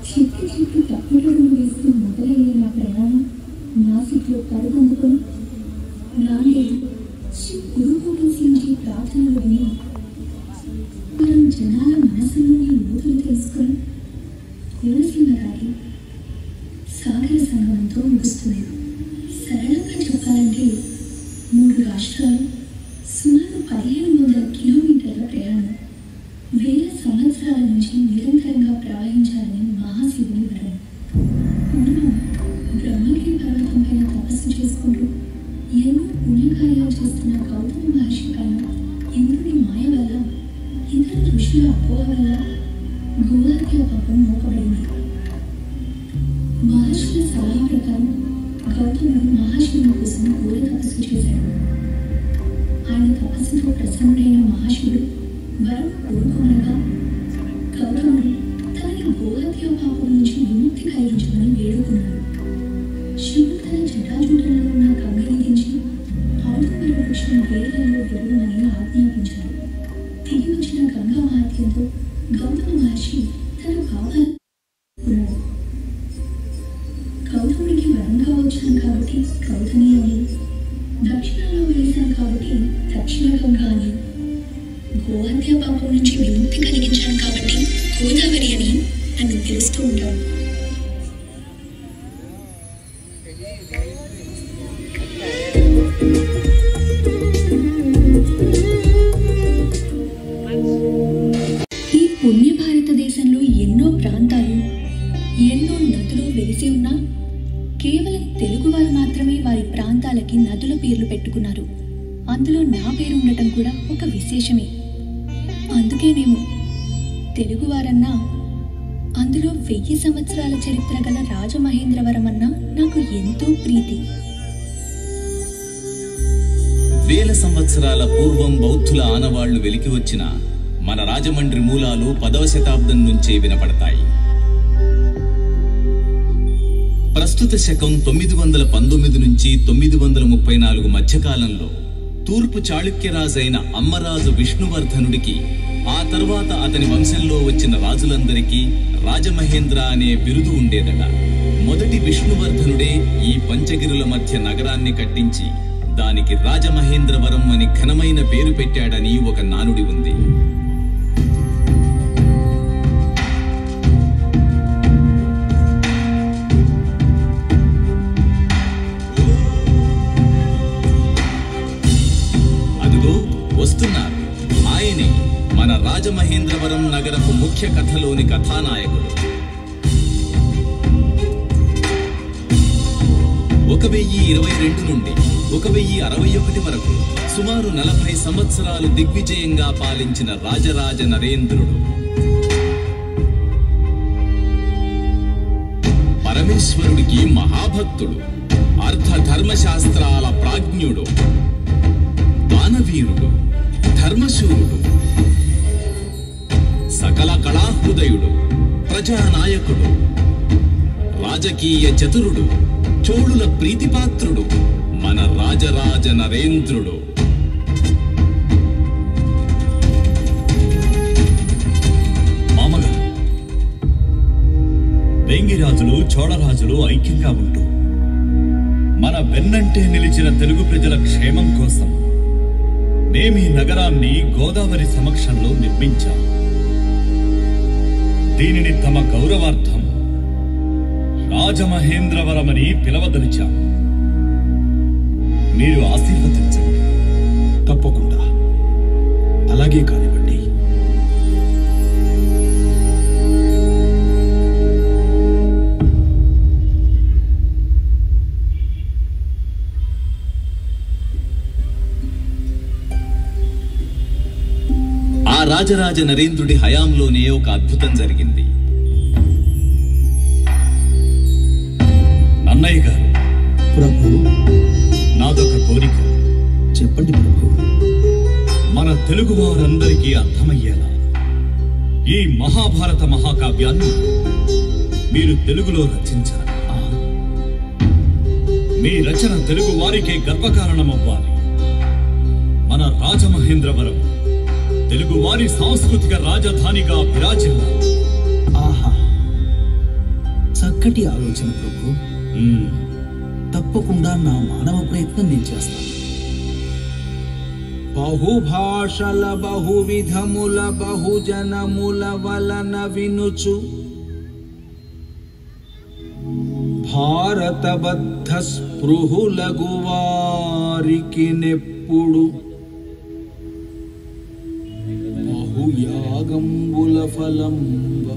చిక్కి చిక్కి తప్పులను వేస్తూ మొదలయ్యే నా ప్రయాణం నాసిక్లో కరుగొందుకొని నాందేడు గురు గోవింద్ సింగ్ జీ ప్రార్థనలు విని మనం జనాల మనసులోని ఊతులు తెలుసుకొని కోనసీమ రాగి సాగర సంగమంతో ముగుస్తుంది. సరళంగా చెప్పాలంటే 3 రాష్ట్రాలు, సుమారు 1500 కిలోమీటర్ల ప్రయాణం, వేల సంవత్సరాల నుంచి నిరంతరంగా ప్రవహించాలని మహాశివుని వరం. మనం బ్రహ్మగిరి పర్వతం పైన తపస్సు చేసుకుంటూ ఎన్నో పుణ్యకార్యాలు చేస్తున్న గౌతమ మహర్షి పైన ఇంద్రుడి మాయ వల్ల, ఇతర ఋషుల అపోహ వల్ల గోహత్య పాపం మోపబడింది. మహర్షుల సలహా ప్రకారం గౌతముడు మహాశివుని కోసం ఘోర తపస్సు చేశాడు. ఆయన తపస్సుతో ప్రసన్నుడైన మహాశివుడు వరం కోరుకోనగా గౌతముడు తనని గోహత్య పాపం నుంచి విముక్తి కలిగించమని వేడుకున్నాడు. శివుడు తన జటాజూటంలో ఉన్న గంగని దించి ఔదుంబర వృక్షం వేర్లలో విడవమని ఆజ్ఞాపించాడు. తిరిగి వచ్చిన గంగా మహత్యంతో గౌతమ మహర్షి తన భావాలు గౌతముడికి వరంగా వచ్చాను కాబట్టి గౌతమి అని, దక్షిణంలో వేశాను కాబట్టి దక్షిణ గంగా అని, గోహత్య పాపం నుంచి విముక్తి కలిగించాను కాబట్టి గోదావరి అని నన్ను పిలుస్తూ ఉంటాడు. ఈ పుణ్య భారతదేశంలో ఎన్నో ప్రాంతాలు, ఎన్నో నదులు వెలిసి ఉన్నా కేవలం తెలుగువారు మాత్రమే వారి ప్రాంతాలకి నదుల పేర్లు పెట్టుకున్నారు. అందులో నా పేరు ఉండటం కూడా ఒక విశేషమే. అందుకేనేమో తెలుగువారన్నా, అందులో 1000 సంవత్సరాల చరిత్ర గల రాజమహేంద్రవరం అన్నా నాకు ఎంతో ప్రీతి. వేల సంవత్సరాల పూర్వం బౌద్ధుల ఆనవాళ్లు వెలికి వచ్చిన మన రాజమండ్రి మూలాలు 10వ శతాబ్దం నుంచే వినపడతాయి. ప్రస్తుత శకం 919 నుంచి 934 మధ్యకాలంలో తూర్పు చాళుక్యరాజైన అమ్మరాజు విష్ణువర్ధనుడికి, ఆ తర్వాత అతని వంశంలో వచ్చిన రాజులందరికీ రాజమహేంద్ర అనే బిరుదు ఉండేదట. మొదటి విష్ణువర్ధనుడే ఈ పంచగిరుల మధ్య నగరాన్ని కట్టించి దానికి రాజమహేంద్రవరం అని ఘనమైన పేరు పెట్టాడని ఒక నానుడి ఉంది. అదుగో వస్తున్నారు, ఆయనే మన రాజమహేంద్రవరం నగరపు ముఖ్య కథలోని కథానాయకుడు. 1022 నుండి 1061 వరకు సుమారు 40 సంవత్సరాలు దిగ్విజయంగా పాలించిన రాజరాజ నరేంద్రుడు. పరమేశ్వరుడికి మహాభక్తుడు, అర్థధర్మశాస్త్రాల ప్రాజ్ఞుడు, దానవీరుడు, ధర్మశూరుడు. సకల కళాహృదయుడు, ప్రజానాయకుడు, రాజకీయ చతురుడు, చోళుల ప్రీతిపాత్రుడు మన రాజరాజ నరేంద్రుడు. మామగారు, వేంగిరాజులు చోళరాజులు ఐక్యంగా ఉంటూ మన వెన్నంటే నిలిచిన తెలుగు ప్రజల క్షేమం కోసం మేమీ నగరాన్ని గోదావరి సమక్షంలో నిర్మించాం. దీనిని తమ గౌరవార్థం రాజమహేంద్రవరమని పిలవదలిచాం. మీరు ఆశీర్వదించండి. తప్పకుండా, అలాగే కానివ్వండి. ఆ రాజరాజ నరేంద్రుడి హయాంలోనే ఒక అద్భుతం జరిగింది. అన్నయ్య గారు, ప్రభు, నాదొక కోరిక. చెప్పండి ప్రభు. మన తెలుగు వారందరికీ అర్థమయ్యేలా ఈ మహాభారత మహాకావ్యాన్ని మీరు తెలుగులో రచించాలి. మీ రచన తెలుగు వారికే గర్వకారణమవ్వాలి. మన రాజమహేంద్రవరం తెలుగు వారి సాంస్కృతిక రాజధానిగా విరాజిల్లాలి. ఆహా, చక్కటి ఆలోచన ప్రభు. తప్పకుండా నా మానవ ప్రయత్నం నేను చేస్తాను. బహుభాషల బహువిధముల బహుజనముల వలన వినుచు భారతబద్ధ స్పృహులగు వారికి నెప్పుడు బహుయాగంబుల ఫలంబ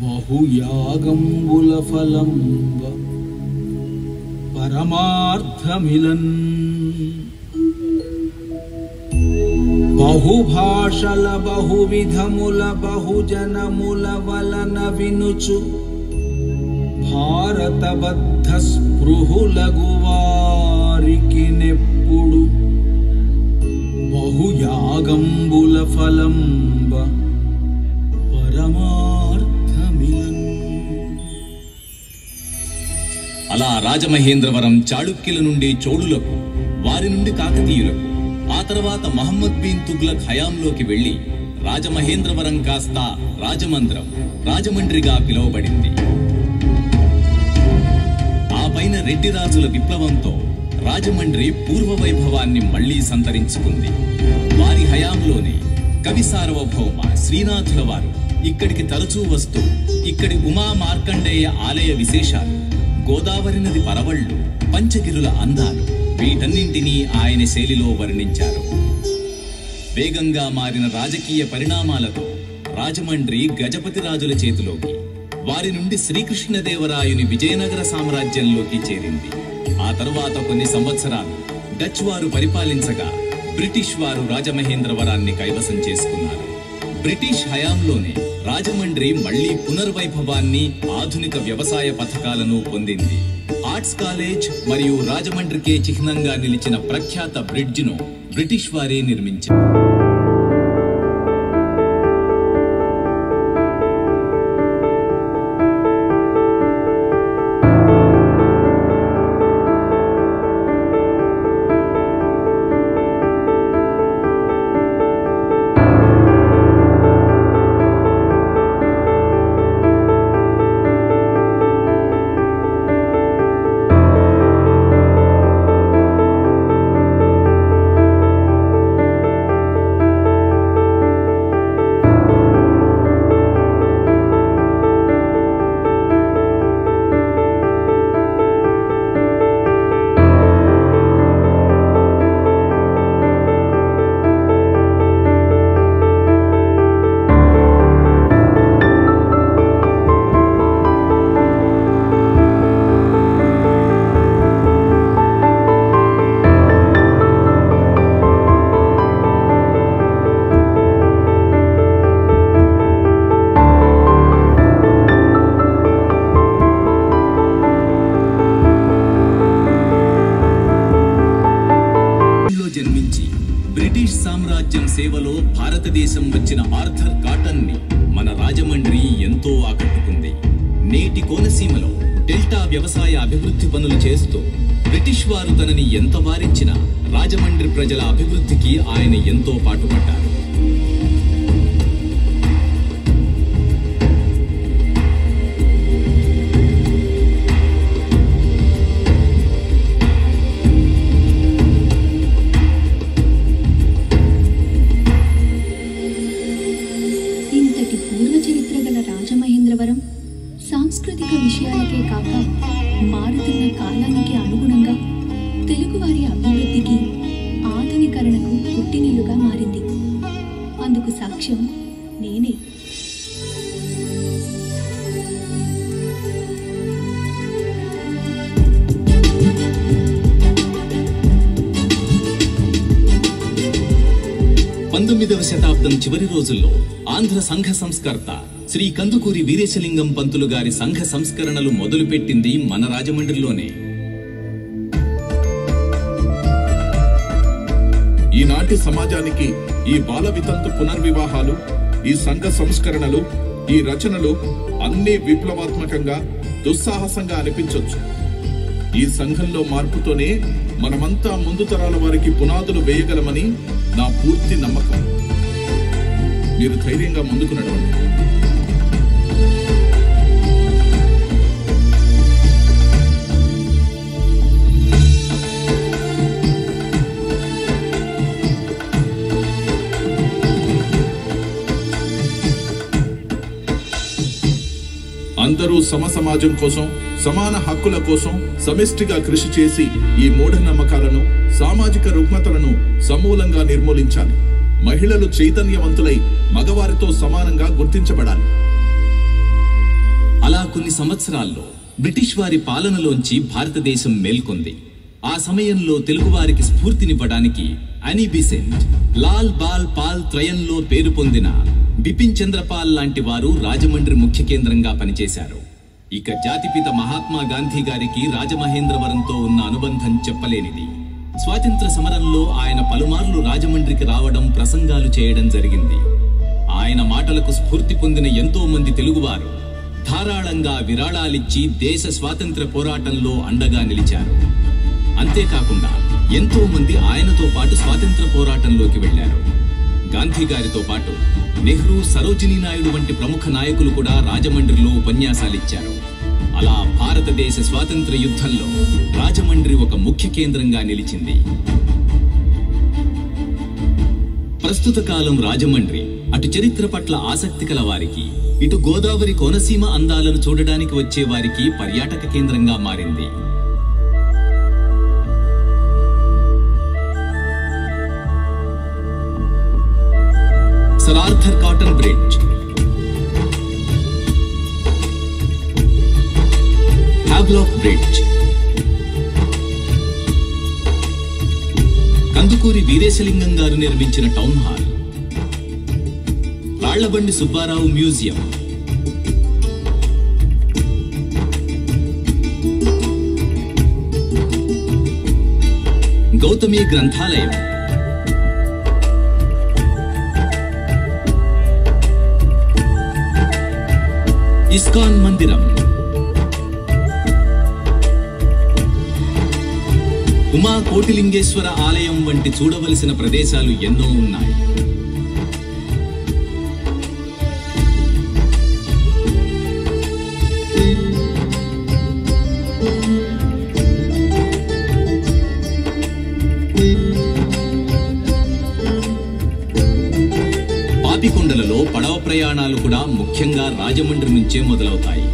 బహుయాగంబుల ఫలంబ పరమార్థమిలన్ బహుభాషల బహువిధముల బహుజనముల వలన వినుచు భారతబద్ధ స్పృహులగు వారికి నెప్పుడు బహుయాగంబుల ఫలంబ పరమార్థమిలన్. అలా రాజమహేంద్రవరం చాళుక్యుల నుండి చోళులకు, వారి నుండి కాకతీయులకు, ఆ తర్వాత మహమ్మద్ బిన్ తుగ్లక్ హయాంలోకి వెళ్లి రాజమహేంద్రవరం కాస్త రాజమంద్రం, రాజమండ్రిగా పిలువబడింది. ఆ పైన రెడ్డి రాజుల విప్లవంతో రాజమండ్రి పూర్వ వైభవాన్ని మళ్లీ సంతరించుకుంది. వారి హయాంలోనే కవి సార్వభౌమ శ్రీనాథుల వారు ఇక్కడికి తరచూ వస్తూ ఇక్కడి ఉమా మార్కండేయ ఆలయ విశేషాలు, గోదావరి నది పరవళ్లు, పంచగిరుల అందాలు, వీటన్నింటినీ ఆయన శైలిలో వర్ణించారు. వేగంగా మారిన రాజకీయ పరిణామాలతో రాజమండ్రి గజపతి రాజుల చేతిలోకి, వారి నుండి శ్రీకృష్ణదేవరాయుని విజయనగర సామ్రాజ్యంలోకి చేరింది. ఆ తరువాత కొన్ని సంవత్సరాలు డచ్ వారు పరిపాలించగా బ్రిటిష్ వారు రాజమహేంద్రవరాన్ని కైవసం చేసుకున్నారు. బ్రిటిష్ హయాంలోనే రాజమండ్రి మళ్లీ పునర్వైభవాన్ని, ఆధునిక వ్యవసాయ పథకాలను పొందింది. ఆర్ట్స్ కాలేజ్ మరియు రాజమండ్రికే చిహ్నంగా నిలిచిన ప్రఖ్యాత బ్రిడ్జిను బ్రిటిష్ వారే నిర్మించారు. సేవలో భారతదేశం వచ్చిన ఆర్థర్ కాటన్ ని మన రాజమండ్రి ఎంతో ఆకట్టుకుంది. నేటి కోనసీమలో డెల్టా వ్యవసాయ అభివృద్ధి పనులు చేస్తూ బ్రిటిష్ వారు తనని ఎంత వారించినా రాజమండ్రి ప్రజల అభివృద్ధికి ఆయన ఎంతో పాటుపడ్డారు. ఇంతటి పూర్వ చరిత్ర గల రాజమహేంద్రవరం సాంస్కృతిక విషయాలకే కాక మారుతున్న కాలానికి అనుగుణంగా తెలుగువారి అభివృద్ధికి ఆధునీకరణకు పుట్టినిల్లుగా మారింది. అందుకు సాక్ష్యం నేనే. శతాబ్దం చివరి రోజుల్లో ఆంధ్ర సంఘ సంస్కర్త శ్రీ కందుకూరి వీరేశలింగం పంతులు గారి సంఘ సంస్కరణలు మొదలుపెట్టింది మన రాజమండ్రిలోనే. ఈనాటి సమాజానికి ఈ బాల వితంతు పునర్వివాహాలు, ఈ సంఘ సంస్కరణలు, ఈ రచనలు అన్ని విప్లవాత్మకంగా, దుస్సాహసంగా అనిపించొచ్చు. ఈ సంఘంలో మార్పుతోనే మనమంతా ముందు తరాల వారికి పునాదులు వేయగలమని నా పూర్తి నమ్మకం. మీరు ధైర్యంగా ముందుకు నడవండి. అందరూ సమాజం కోసం, సమాన హక్కుల కోసం సమిష్టిగా కృషి చేసి ఈ మూఢనమ్మకాలను, సామాజిక రుగ్మతలను సమూలంగా నిర్మూలించాలి. మహిళలు చైతన్యవంతులై మగవారితో సమానంగా గుర్తించబడాలి. అలా కొన్ని సంవత్సరాల్లో బ్రిటిష్ వారి పాలనలోంచి భారతదేశం మేల్కొంది. ఆ సమయంలో తెలుగువారికి స్ఫూర్తినివ్వడానికి అనీ బీసెంట్, లాల్ బాల్ పాల్ త్రయంలో పేరు పొందిన బిపిన్ చంద్రపాల్ లాంటి వారు రాజమండ్రి ముఖ్య కేంద్రంగా పనిచేశారు. ఇక జాతిపిత మహాత్మా గాంధీ గారికి రాజమహేంద్రవరంతో ఉన్న అనుబంధం చెప్పలేనిది. స్వాతంత్ర సమరంలో ఆయన పలుమార్లు రాజమండ్రికి రావడం, ప్రసంగాలు చేయడం జరిగింది. ఆయన మాటలకు స్ఫూర్తి పొందిన ఎంతో మంది తెలుగువారు ధారాళంగా విరాళాలిచ్చి దేశ స్వాతంత్ర పోరాటంలో అండగా నిలిచారు. అంతేకాకుండా ఎంతో మంది ఆయనతో పాటు స్వాతంత్ర పోరాటంలోకి వెళ్లారు. గాంధీ గారితో పాటు నెహ్రూ, సరోజినీ నాయుడు వంటి ప్రముఖ నాయకులు కూడా రాజమండ్రిలో ఉపన్యాసాలిచ్చారు. అలా భారతదేశ స్వాతంత్ర యుద్ధంలో రాజమండ్రి ఒక ముఖ్య కేంద్రంగా నిలిచింది. ప్రస్తుత కాలం రాజమండ్రి అటు చరిత్ర పట్ల ఆసక్తి కల వారికి, ఇటు గోదావరి కోనసీమ అందాలను చూడడానికి వచ్చే వారికి పర్యాటక కేంద్రంగా మారింది. Sir Arthur cotton bridge, Havelock bridge, Kandukuri Veeresalingam గారు నిర్మించిన town hall, Rallabandi Subbarao museum, Gautami గ్రంథాలయం, ఇస్కాన్ మందిరం, ఉమా కోటిలింగేశ్వర ఆలయం వంటి చూడవలసిన ప్రదేశాలు ఎన్నో ఉన్నాయి. పాపికొండలలో పడవ ప్రయాణాలు కూడా ముఖ్యంగా రాజమండ్రి నుంచే మొదలవుతాయి.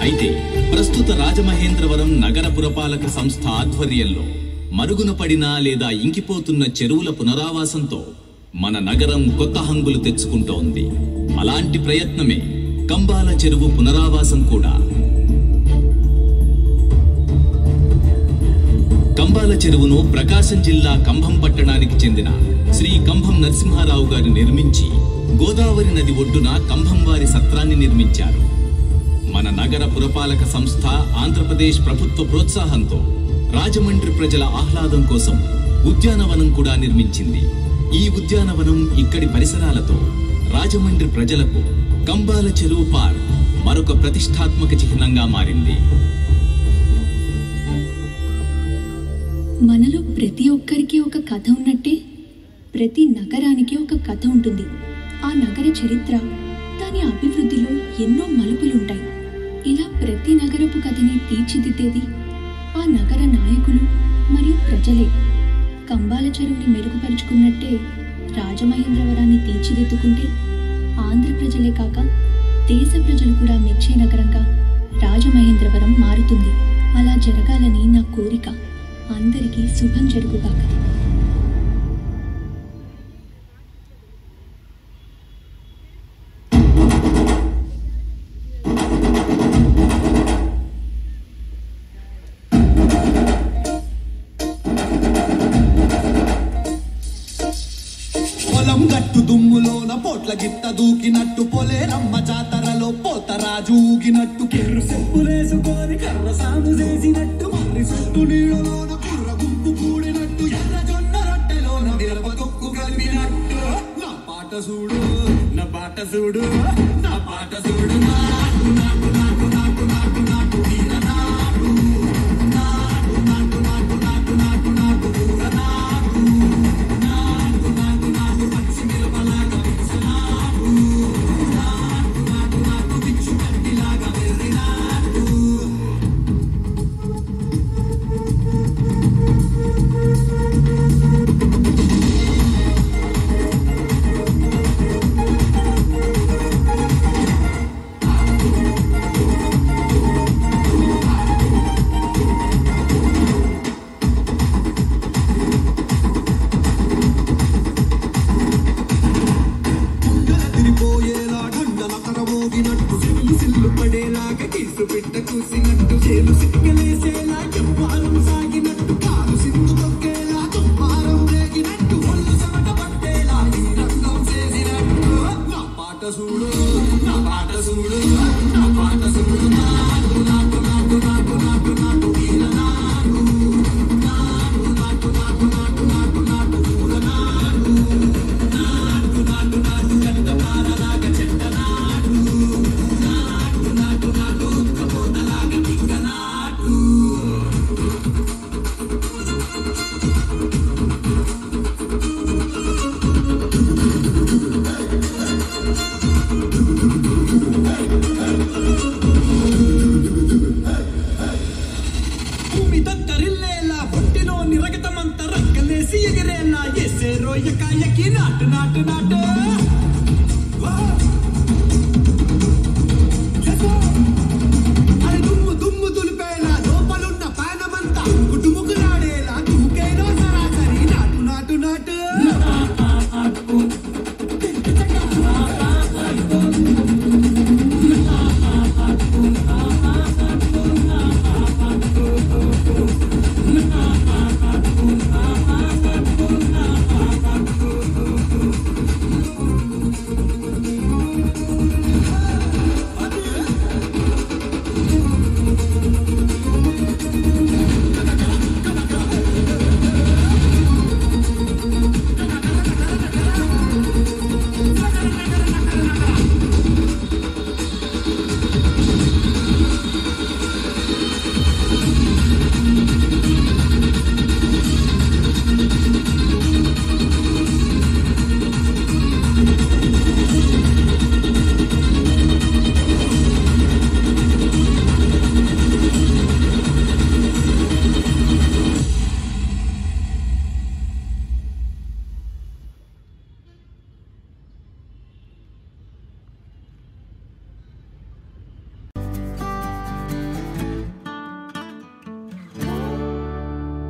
అయితే ప్రస్తుత రాజమహేంద్రవరం నగర పురపాలక సంస్థ ఆధ్వర్యంలో మరుగున పడిన లేదా ఇంకిపోతున్న చెరువుల పునరావాసంతో మన నగరం కొత్త హంగులు తెచ్చుకుంటోంది. అలాంటి ప్రయత్నమే కంబాల చెరువు పునరావాసం కూడా. కంబాల చెరువును ప్రకాశం జిల్లా కంభం పట్టణానికి చెందిన శ్రీ కంభం నరసింహారావు గారు నిర్మించి గోదావరి నది ఒడ్డున కంభం వారి సత్రాన్ని నిర్మించారు. మన నగర పురపాలక సంస్థ ఆంధ్రప్రదేశ్ ప్రభుత్వ ప్రోత్సాహంతో రాజమండ్రి ప్రజల ఆహ్లాదం కోసం ఉద్యానవనం కూడా నిర్మించింది. ఈ ఉద్యానవనం ఇక్కడి పరిసరాలతో రాజమండ్రి ప్రజలకు కంబాల చెరువు పార్క్ మరొక ప్రతిష్టాత్మక చిహ్నంగా మారింది. మనలో ప్రతి ఒక్కరికి ఒక కథ ఉన్నట్టే ప్రతి నగరానికి ఒక కథ ఉంటుంది. ఆ నగర చరిత్ర, దాని అభివృద్ధిలో ఎన్నో మలుపులుంటాయి. ఇలా ప్రతి నగరపు కథని తీర్చిదిద్దేది ఆ నగర నాయకులు మరియు ప్రజలే. కంబాల చెరువుని మెరుగుపరుచుకున్నట్టే రాజమహేంద్రవరాన్ని తీర్చిదిద్దుకుంటే ఆంధ్ర ప్రజలే కాక దేశ ప్రజలు కూడా మెచ్చే నగరంగా రాజమహేంద్రవరం మారుతుంది. అలా జరగాలని నా కోరిక. అందరికీ శుభం జరుగుగాక. పొలం గట్టు దుమ్ములోన పోట్ల గిట్ట దూకినట్టు పొలేరమ్మ జాతరలో పోతరాజు ఊగినట్టు కెర్రు చెప్పులేసుకొని కర్ర సాము చేసినట్టు మర్రి చుట్టూ నీళ్ళలోన కుర్ర గుంపు కూడినట్టు ఎర్ర జొన్న రొట్టెలోన మిరప తొక్కు కలిపినట్టు నా పాట చూడు నా పాట చూడు నా పాట చూడు నాటు నాటు నాటు నాటు నాటు నాటు వీర నాటు నాటు నాటు నాటు నాటు నాటు నాటు ఊర నాటు నాటు నాటు నాటు పచ్చి మిరపలాగా విచ్చనాటు నాటు నాటు నాటు దిక్షు కట్టిలాగా వెర్రి నాటు. తిరిపోయేలా ఢండల తరమోగినట్టు సిల్లు సిల్లు పడేలాగా కీసు పెట్ట కూసినట్టు చేలు సిక్కలేసేలా చెప్పాలం సాగినట్టు కాలు సింధు తొక్కేలా తుమ్మారం రేగినట్టు ఒళ్ళు చెమట పట్టేలా ఈ రంగం చేసినట్టు నా పాట చూడు నా పాట చూడు నా పాట చూడు నాటు నాటు నాటు నాటు నాటు నాటు వీర నాటు నాటు నాటు నాటు నాటు నాటు నాటు ఊర నాటు నాటు నాటు నాటు గడ్డ పారలాగా చెట్ట నాటు నాటు నాటు నాటు కపోతలాగా దిగ్గ నాటు.